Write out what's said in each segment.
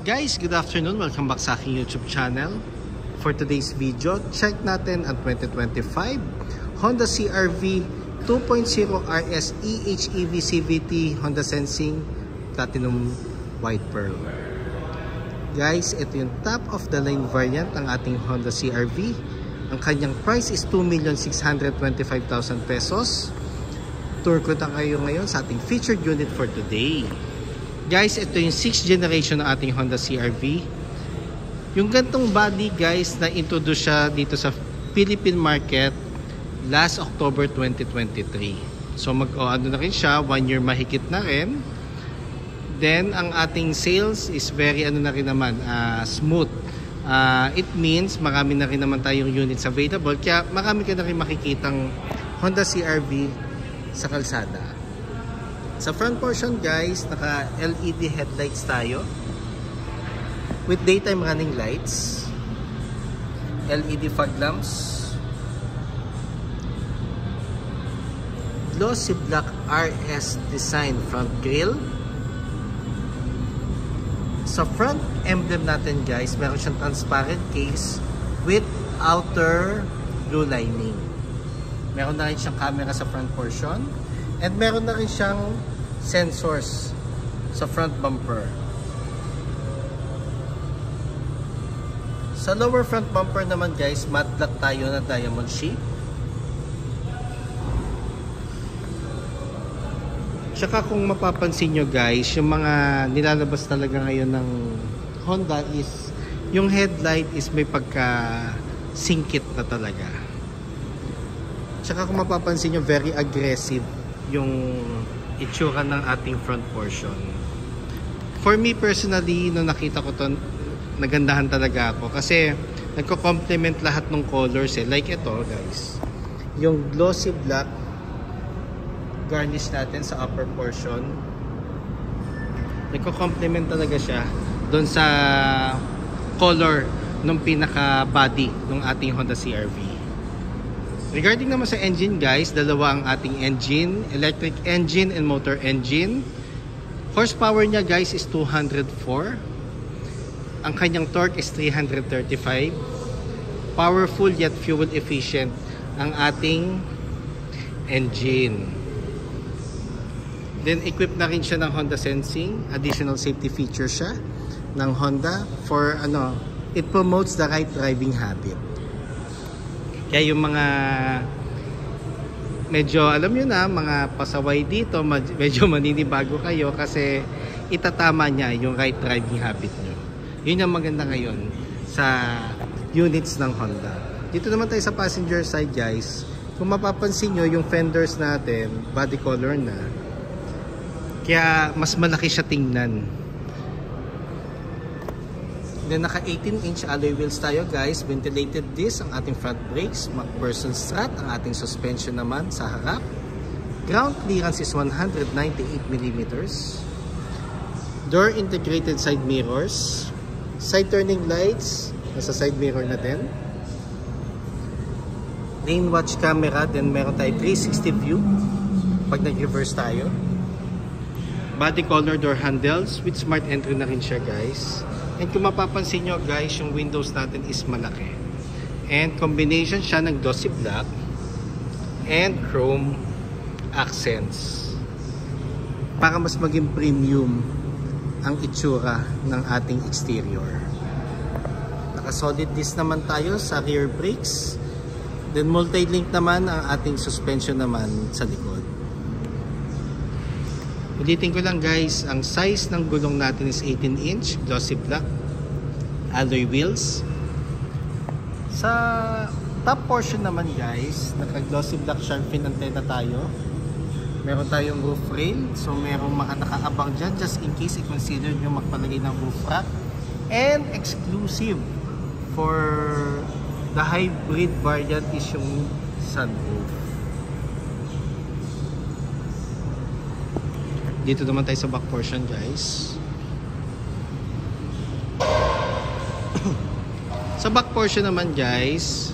Guys, good afternoon. Welcome back sa aking YouTube channel. For today's video, check natin ang 2025 Honda CR-V 2.0 RS eHEV CVT Honda Sensing Platinum White Pearl. Guys, ito yung top of the line variant ng ating Honda CR-V. Ang kanyang price is 2,625,000 pesos. Tour ko na kayo ngayon sa ating featured unit for today. Guys, ito yung 6th generation ng ating Honda CR-V. Yung gantong body guys, na-introduce siya dito sa Philippine market last October 2023. So ano na rin siya, 1 year mahigit na rin. Then ang ating sales is very na rin naman, smooth. It means marami na rin naman tayong units available. Kaya marami ka na rin makikitang Honda CR-V sa kalsada. Sa front portion guys, naka LED headlights tayo with daytime running lights, LED fog lamps, glossy black RS design front grille. Sa front emblem natin guys, meron siyang transparent case with outer blue lining. Meron na rin siyang camera sa front portion. And meron na rin siyang sensors sa front bumper. Sa lower front bumper naman guys, matte black tayo na diamond shape. Tsaka kung mapapansin nyo guys, yung mga nilalabas talaga ngayon ng Honda is yung headlight is may pagka singkit na talaga. Tsaka kung mapapansin nyo, very aggressive yung itsura ng ating front portion. For me personally, nung nakita ko to, nagandahan talaga ako kasi nagko-complement lahat ng colors like ito guys, yung glossy black garnish natin sa upper portion, nagko-complement talaga siya doon sa color ng pinaka body ng ating Honda CR-V. Regarding naman sa engine guys, dalawa ang ating engine, electric engine and motor engine. Horsepower niya guys is 204. Ang kanyang torque is 335. Powerful yet fuel efficient ang ating engine. Then equipped na rin siya ng Honda Sensing. Additional safety feature siya ng Honda for it promotes the right driving habit. Kaya yung mga medyo alam nyo na, mga pasaway dito, medyo maninibago kayo kasi itatama niya yung right driving habit nyo. Yun yung maganda ngayon sa units ng Honda. Dito naman tayo sa passenger side guys. Kung mapapansin nyo, yung fenders natin, body color na. Kaya mas malaki siya tingnan. Then naka 18-inch alloy wheels tayo guys, ventilated disc ang ating front brakes, MacPherson strut ang ating suspension naman sa harap. Ground clearance is 198mm. Door integrated side mirrors, side turning lights, nasa side mirror na din. Lane watch camera, then meron tayo 360 view pag nag-reverse tayo. Body color door handles with smart entry na rin siya guys. And kung mapapansin nyo guys, yung windows natin is malaki. And combination siya ng glossy black and chrome accents. Para mas maging premium ang itsura ng ating exterior. Naka-solid disc naman tayo sa rear brakes. Then multi-link naman ang ating suspension naman sa likod. Ulitin ko lang guys, ang size ng gulong natin is 18-inch, glossy black, alloy wheels. Sa top portion naman guys, naka-glossy black shark fin antenna tayo. Meron tayong roof rail, so merong mga nakaabang dyan just in case i-consider nyo magpalagay ng roof rack. And exclusive for the hybrid variant is yung sunroof. Dito naman tayo sa back portion guys. Sa back portion naman guys,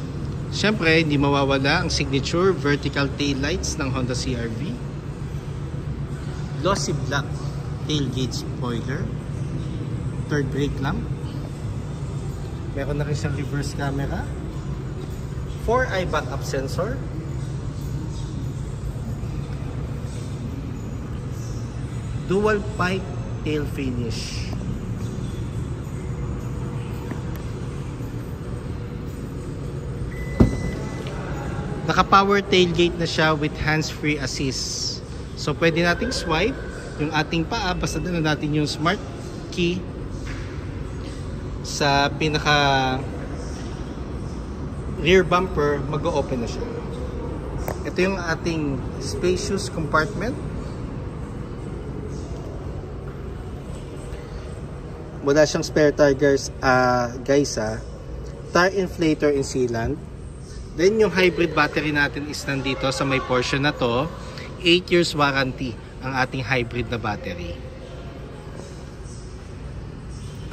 syempre hindi mawawala ang signature vertical tail lights ng Honda CR-V. Glossy black tailgate spoiler. third brake lamp. Meron na rin siyang reverse camera. 4-eye backup sensor. Dual pipe tail finish. Naka-power tailgate na siya with hands-free assist. So pwede nating swipe yung ating paa, basta dala natin yung smart key sa pinaka rear bumper, mag-o-open na siya. Ito yung ating spacious compartment. Wala siyang spare tires, guys, tire inflator and sealant. Then yung hybrid battery natin is nandito sa may portion na to. 8 years warranty ang ating hybrid na battery.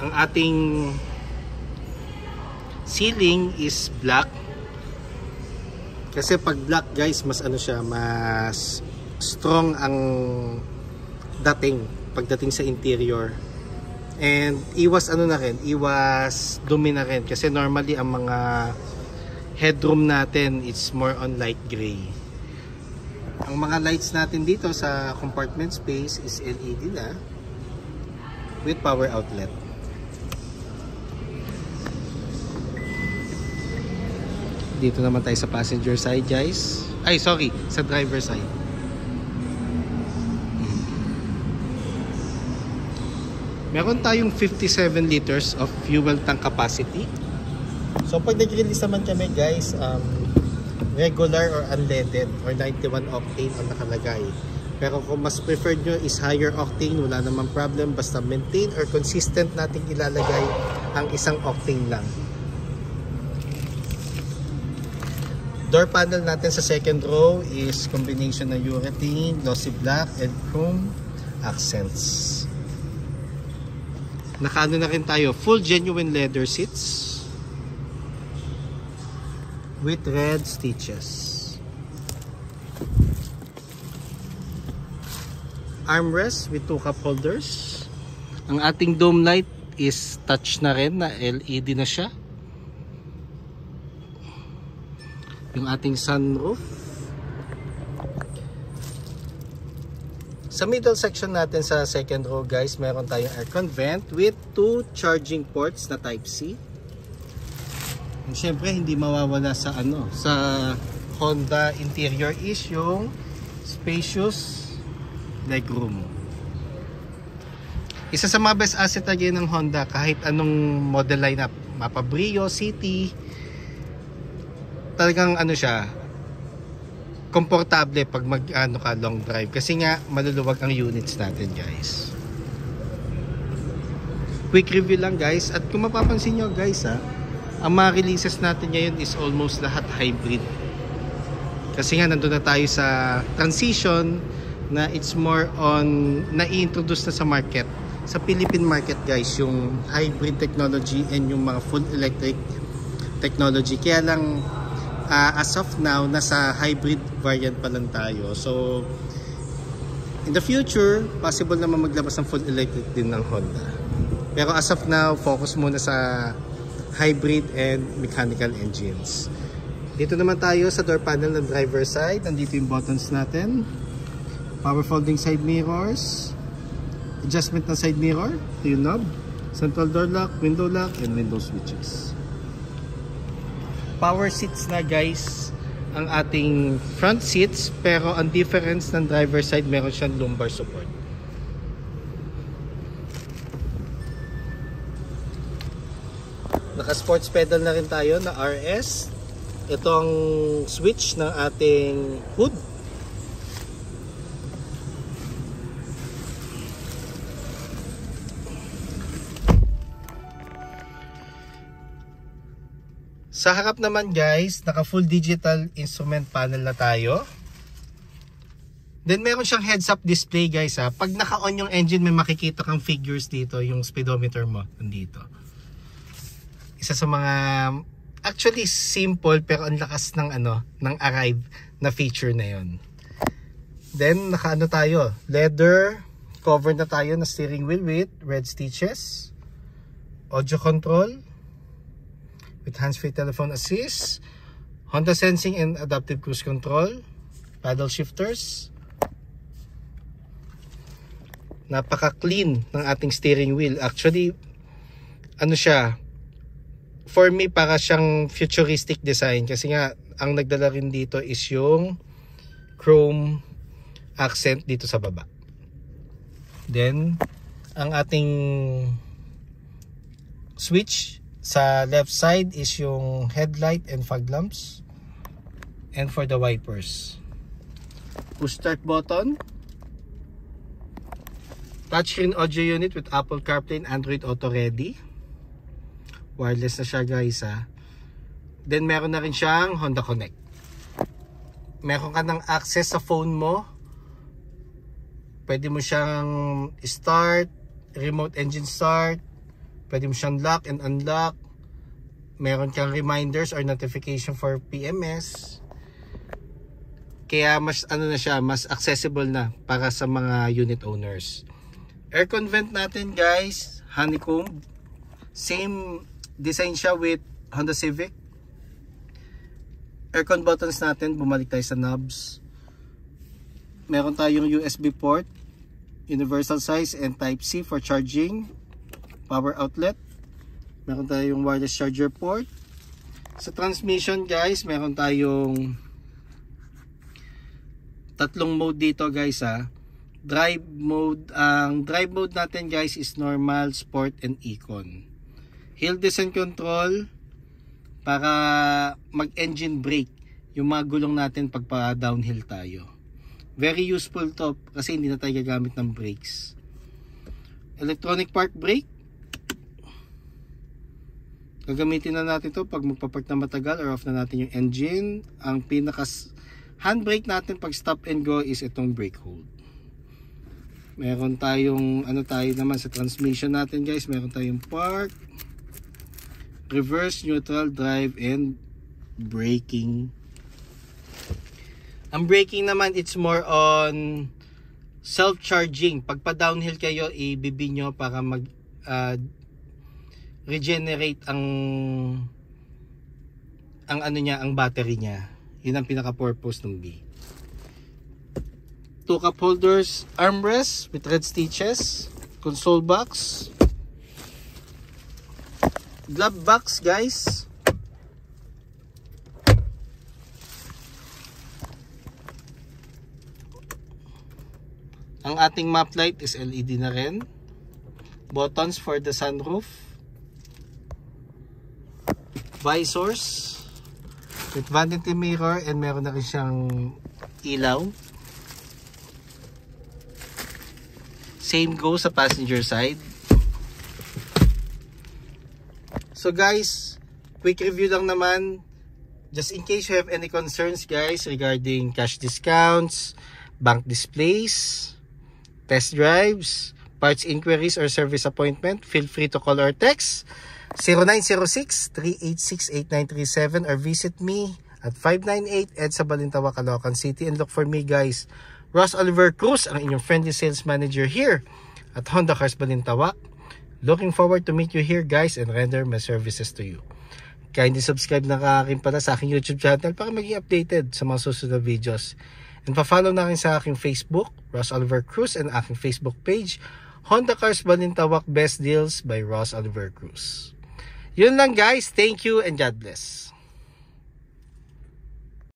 Ang ating ceiling is black. Kasi pag black, guys, mas ano siya, mas strong ang dating pagdating sa interior. And iwas ano na rin, iwas dumi na rin kasi normally ang mga headroom natin it's more on light gray. Ang mga lights natin dito sa compartment space is LED na with power outlet. Dito naman tayo sa passenger side, guys. Ay, sorry, sa driver side. Meron tayong 57 liters of fuel tank capacity. So pag nag-release naman kami, guys, regular or unleaded or 91 octane ang nakalagay. Pero kung mas preferred nyo is higher octane, wala namang problem. Basta maintain or consistent nating ilalagay ang isang octane lang. Door panel natin sa second row is combination ng urethane, glossy black, and chrome accents. Nakaano na rin tayo, full genuine leather seats with red stitches. Armrest with 2 cup holders. Ang ating dome light is touch na rin, na LED na siya. Yung ating sunroof. Sa middle section natin sa second row, guys, meron tayong aircon vent with 2 charging ports na type C. And syempre hindi mawawala sa sa Honda interior is yung spacious legroom. Isa sa mga best asset again ng Honda, kahit anong model lineup, Mapa Brio, City, talagang siya, komportable pag ka long drive kasi nga maluluwag ang units natin, guys. Quick review lang, guys, at kung mapapansin nyo, guys, ang mga releases natin ngayon is almost lahat hybrid kasi nga nandun na tayo sa transition na it's more on na-introduce na sa market, sa Philippine market, guys, yung hybrid technology and yung mga full electric technology. Kaya lang as of now, nasa hybrid variant pa lang tayo. So, in the future, possible naman maglabas ng full electric din ng Honda. Pero as of now, focus muna sa hybrid and mechanical engines. Dito naman tayo sa door panel ng driver side. Nandito yung buttons natin. Power folding side mirrors. Adjustment ng side mirror. Ito yung knob. Central door lock, window lock, and window switches. Power seats na, guys, ang ating front seats, pero ang difference ng driver side, meron siyang lumbar support. Naka sports pedal na rin tayo na RS. Ito ang switch ng ating hood. Sa harap naman, guys, naka full digital instrument panel na tayo. Then meron siyang heads up display, guys, Pag naka-on yung engine, may makikita kang figures dito, yung speedometer mo nandito. Isa sa mga actually simple pero ang lakas ng ng Arrive na feature na 'yon. Then naka tayo, leather cover na tayo na steering wheel with red stitches. audio control with hands-free telephone assist, Honda Sensing and adaptive cruise control, paddle shifters. Napaka-clean ng ating steering wheel. Actually, ano siya, for me para siyang futuristic design kasi nga ang nagdala rin dito is yung chrome accent dito sa baba. Then ang ating switch sa left side is yung headlight and fog lamps, and for the wipers, push start button, touchscreen audio unit with Apple CarPlay and Android Auto ready. Wireless na siya guys ha. Then meron na rin siyang Honda Connect. Meron ka ng access sa phone mo. Pwede mo siyang start, remote engine start. Pwede mo siyang lock and unlock. Meron kang reminders or notification for PMS. Kaya mas ano na siya, mas accessible na para sa mga unit owners. Aircon vent natin guys, honeycomb. Same design siya with Honda Civic. Aircon buttons natin, bumalik tayo sa knobs. Meron tayong USB port, universal size and Type-C for charging, power outlet. Meron tayong wireless charger port. Sa transmission guys, meron tayong tatlong mode dito guys ha. Drive mode, ang drive mode natin guys is normal, sport and econ. Hill descent control para mag-engine brake yung mga gulong natin pag pa-downhill tayo. Very useful to kasi hindi na tayo gagamit ng brakes. Electronic park brake. Gagamitin na natin to pag magpapark na matagal or off na natin yung engine. Ang pinaka handbrake natin pag stop and go is itong brake hold. Meron tayong ano tayo naman sa transmission natin guys. Meron tayong park, reverse, neutral, drive and braking. Ang braking naman, it's more on self-charging. Pag pa-downhill kayo, i-BB nyo para mag regenerate ang ano niya, ang battery niya. Yun ang pinaka-purpose ng B. 2 cup holders, armrest with red stitches, console box, glove box guys. Ang ating map light is LED na rin. Buttons for the sunroof. Visors with vanity mirror and meron na rin siyang ilaw. Same goes sa passenger side. So guys, quick review lang naman. Just in case you have any concerns guys regarding cash discounts, bank displays, test drives, parts inquiries or service appointment, feel free to call or text 0906-386-8937 or visit me at 598 EDSA Balintawak, Caloocan City, and look for me guys, Ross Oliver Cruz, ang inyong friendly sales manager here at Honda Cars Balintawak. Looking forward to meet you here guys and render my services to you. Kindly subscribe na rin pala sa aking YouTube channel para maging updated sa mga susunod na videos. And pa-follow na rin sa aking Facebook, Ross Oliver Cruz, and aking Facebook page, Honda Cars Balintawak Best Deals by Ross Oliver Cruz. Yun lang guys, thank you and God bless.